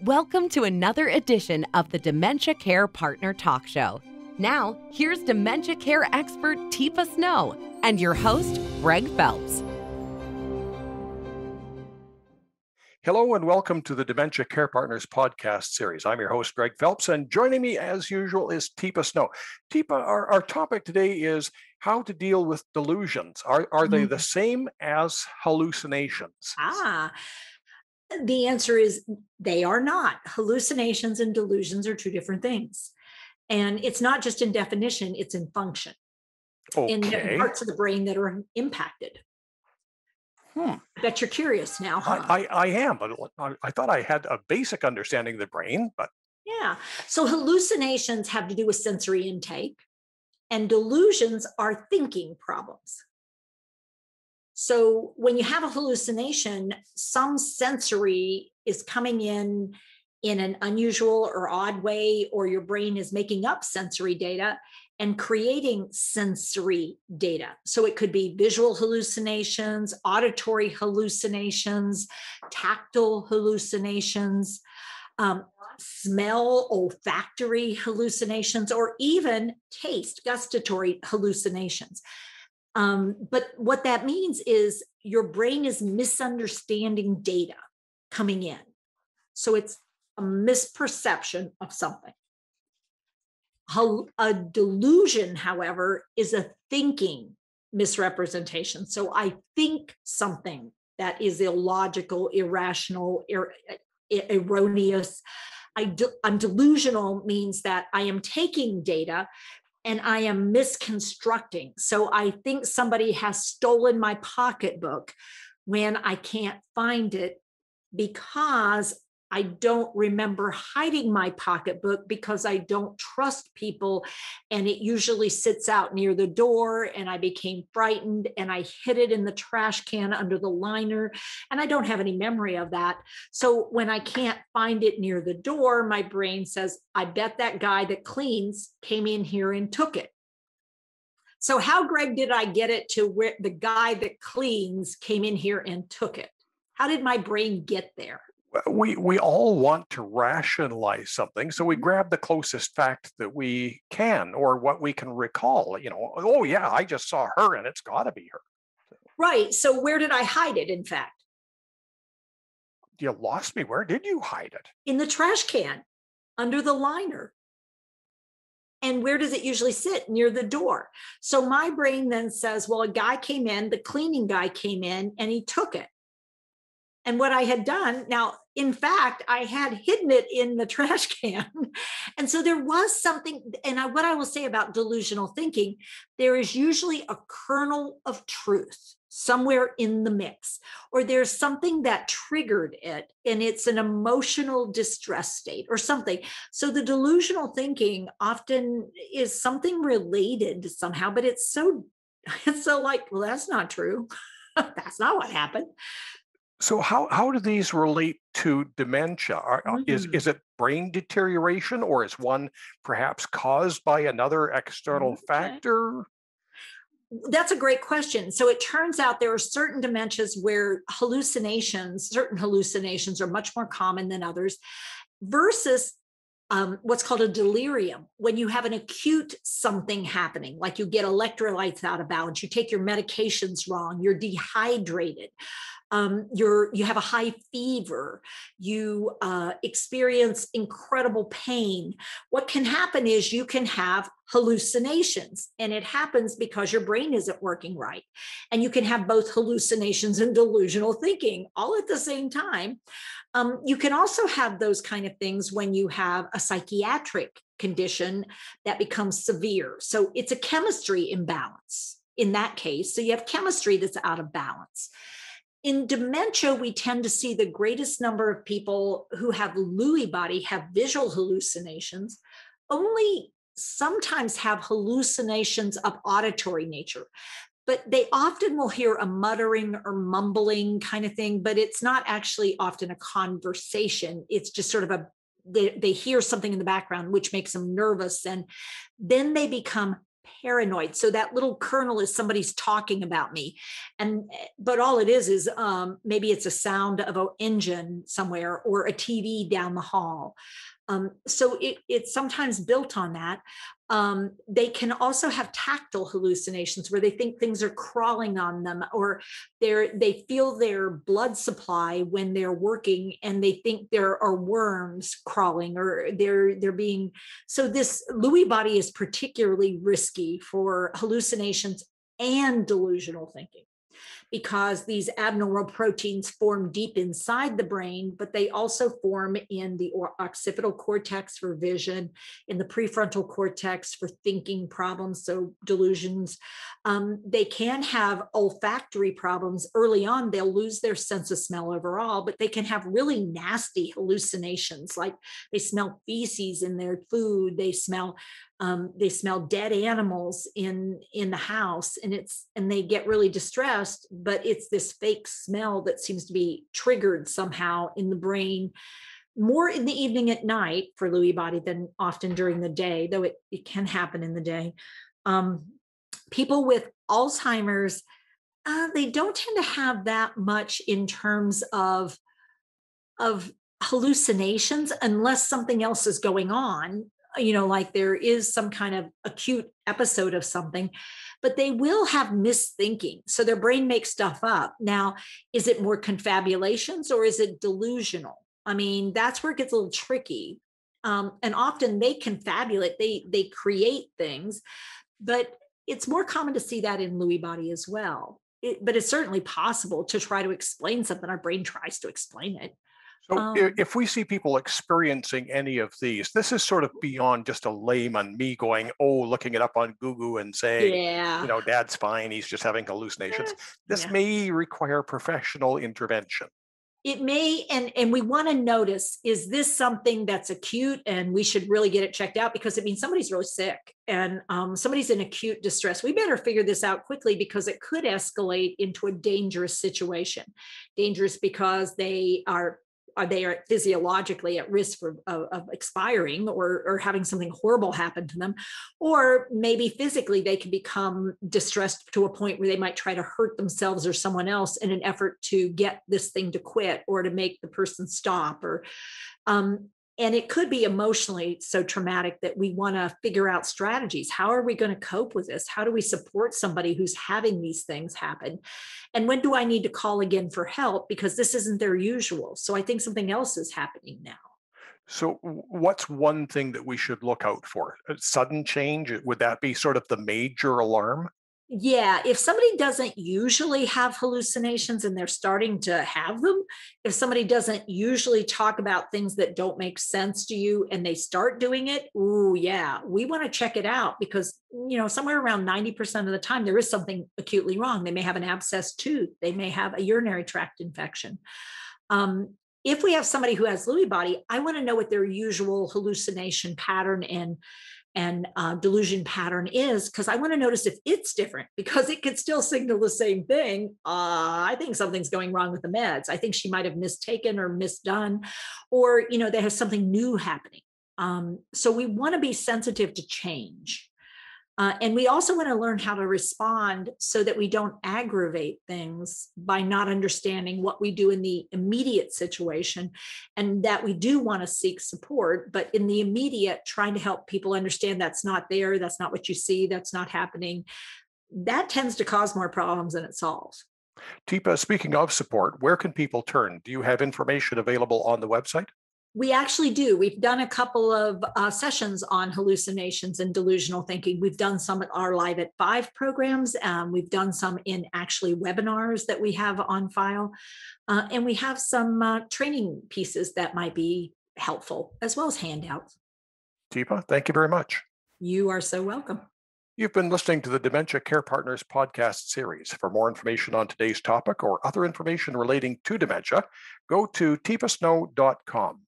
Welcome to another edition of the Dementia Care Partner Talk Show. Now, here's dementia care expert Teepa Snow and your host, Greg Phelps. Hello and welcome to the Dementia Care Partners podcast series. I'm your host, Greg Phelps, and joining me as usual is Teepa Snow. Teepa, our topic today is how to deal with delusions. Are they the same as hallucinations? The answer is they are not. Hallucinations and delusions are two different things. And it's not just in definition, it's in function. Okay. In parts of the brain that are impacted. I bet you're curious now, huh? I am, but I thought I had a basic understanding of the brain, but... Yeah. So hallucinations have to do with sensory intake, and delusions are thinking problems. So when you have a hallucination, some sensory is coming in an unusual or odd way, or your brain is making up sensory data and creating sensory data. So it could be visual hallucinations, auditory hallucinations, tactile hallucinations, smell, olfactory hallucinations, or even taste, gustatory hallucinations. But what that means is your brain is misunderstanding data coming in. So it's a misperception of something. A delusion, however, is a thinking misrepresentation. So I think something that is illogical, irrational, erroneous. I'm delusional means that I am taking data and I am misconstructing. So I think somebody has stolen my pocketbook when I can't find it because I don't remember hiding my pocketbook because I don't trust people. And it usually sits out near the door and I became frightened and I hid it in the trash can under the liner. And I don't have any memory of that. So when I can't find it near the door, my brain says, I bet that guy that cleans came in here and took it. So how, Greg, did I get it to where the guy that cleans came in here and took it? How did my brain get there? We all want to rationalize something, so we grab the closest fact that we can or what we can recall. Oh yeah, I just saw her and it's got to be her. Right. So where did I hide it, in fact? You lost me. Where did you hide it? In the trash can, under the liner. And where does it usually sit? Near the door. So my brain then says, well, a guy came in, the cleaning guy came in and he took it. And what I had done, now, in fact, I had hidden it in the trash can. And so there was something, and what I will say about delusional thinking, there is usually a kernel of truth somewhere in the mix, or there's something that triggered it, and it's an emotional distress state or something. So the delusional thinking often is something related somehow, but it's so like, well, that's not true. That's not what happened. So how do these relate to dementia? Is it brain deterioration, or is one perhaps caused by another external factor? That's a great question. So it turns out there are certain dementias where certain hallucinations are much more common than others, versus what's called a delirium, when you have an acute something happening, like you get electrolytes out of balance, you take your medications wrong, you're dehydrated. You have a high fever, you experience incredible pain. What can happen is you can have hallucinations, and it happens because your brain isn't working right. And you can have both hallucinations and delusional thinking all at the same time. You can also have those kind of things when you have a psychiatric condition that becomes severe. So it's a chemistry imbalance in that case. So you have chemistry that's out of balance. In dementia, we tend to see the greatest number of people who have Lewy body have visual hallucinations, only sometimes have hallucinations of auditory nature. But they often will hear a muttering or mumbling kind of thing, but it's not actually often a conversation. It's just sort of they hear something in the background, which makes them nervous. And then they become paranoid. So that little kernel is somebody's talking about me. But all it is maybe it's a sound of an engine somewhere or a TV down the hall. So it's sometimes built on that. They can also have tactile hallucinations where they think things are crawling on them, or they feel their blood supply when they're working, and they think there are worms crawling, or they're being. So this Lewy body is particularly risky for hallucinations and delusional thinking, because these abnormal proteins form deep inside the brain, but they also form in the occipital cortex for vision, in the prefrontal cortex for thinking problems, so delusions. They can have olfactory problems early on. They'll lose their sense of smell overall, but they can have really nasty hallucinations, like they smell feces in their food, they smell dead animals in the house, and they get really distressed, but it's this fake smell that seems to be triggered somehow in the brain, more in the evening at night for Lewy body than often during the day, though it can happen in the day. People with Alzheimer's, they don't tend to have that much in terms of hallucinations, unless something else is going on, like there is some kind of acute episode of something, but they will have misthinking. So their brain makes stuff up. Now, is it more confabulations or is it delusional? I mean, that's where it gets a little tricky. And often they confabulate, they create things, but it's more common to see that in Lewy body as well. But it's certainly possible to try to explain something. Our brain tries to explain it. So if we see people experiencing any of these, this is sort of beyond just a layman, me going, looking it up on Google and saying, Yeah. Dad's fine, he's just having hallucinations. This Yeah. may require professional intervention. It may, and we want to notice, is this something that's acute and we should really get it checked out, because it means somebody's really sick and somebody's in acute distress. We better figure this out quickly, because it could escalate into a dangerous situation. Dangerous because they are physiologically at risk of expiring, or having something horrible happen to them, or maybe physically they can become distressed to a point where they might try to hurt themselves or someone else in an effort to get this thing to quit or to make the person stop, or and it could be emotionally so traumatic that we want to figure out strategies. How are we going to cope with this? How do we support somebody who's having these things happen? And when do I need to call again for help? Because this isn't their usual. So I think something else is happening now. So what's one thing that we should look out for? A sudden change? Would that be sort of the major alarm? Yeah, if somebody doesn't usually have hallucinations and they're starting to have them, if somebody doesn't usually talk about things that don't make sense to you and they start doing it, yeah, we want to check it out, because, somewhere around 90% of the time there is something acutely wrong. They may have an abscessed tooth, they may have a urinary tract infection. If we have somebody who has Lewy body, I want to know what their usual hallucination pattern and delusion pattern is, because I want to notice if it's different, because it could still signal the same thing. I think something's going wrong with the meds. I think she might have mistaken or misdone, or they have something new happening. So we want to be sensitive to change. And we also want to learn how to respond so that we don't aggravate things by not understanding what we do in the immediate situation, and that we do want to seek support, but in the immediate, trying to help people understand that's not there, that's not what you see, that's not happening. That tends to cause more problems than it solves. Teepa, speaking of support, where can people turn? Do you have information available on the website? We actually do. We've done a couple of sessions on hallucinations and delusional thinking. We've done some at our Live at 5 programs. We've done some in actually webinars that we have on file. And we have some training pieces that might be helpful, as well as handouts. Teepa, thank you very much. You are so welcome. You've been listening to the Dementia Care Partners podcast series. For more information on today's topic or other information relating to dementia, go to teepasnow.com.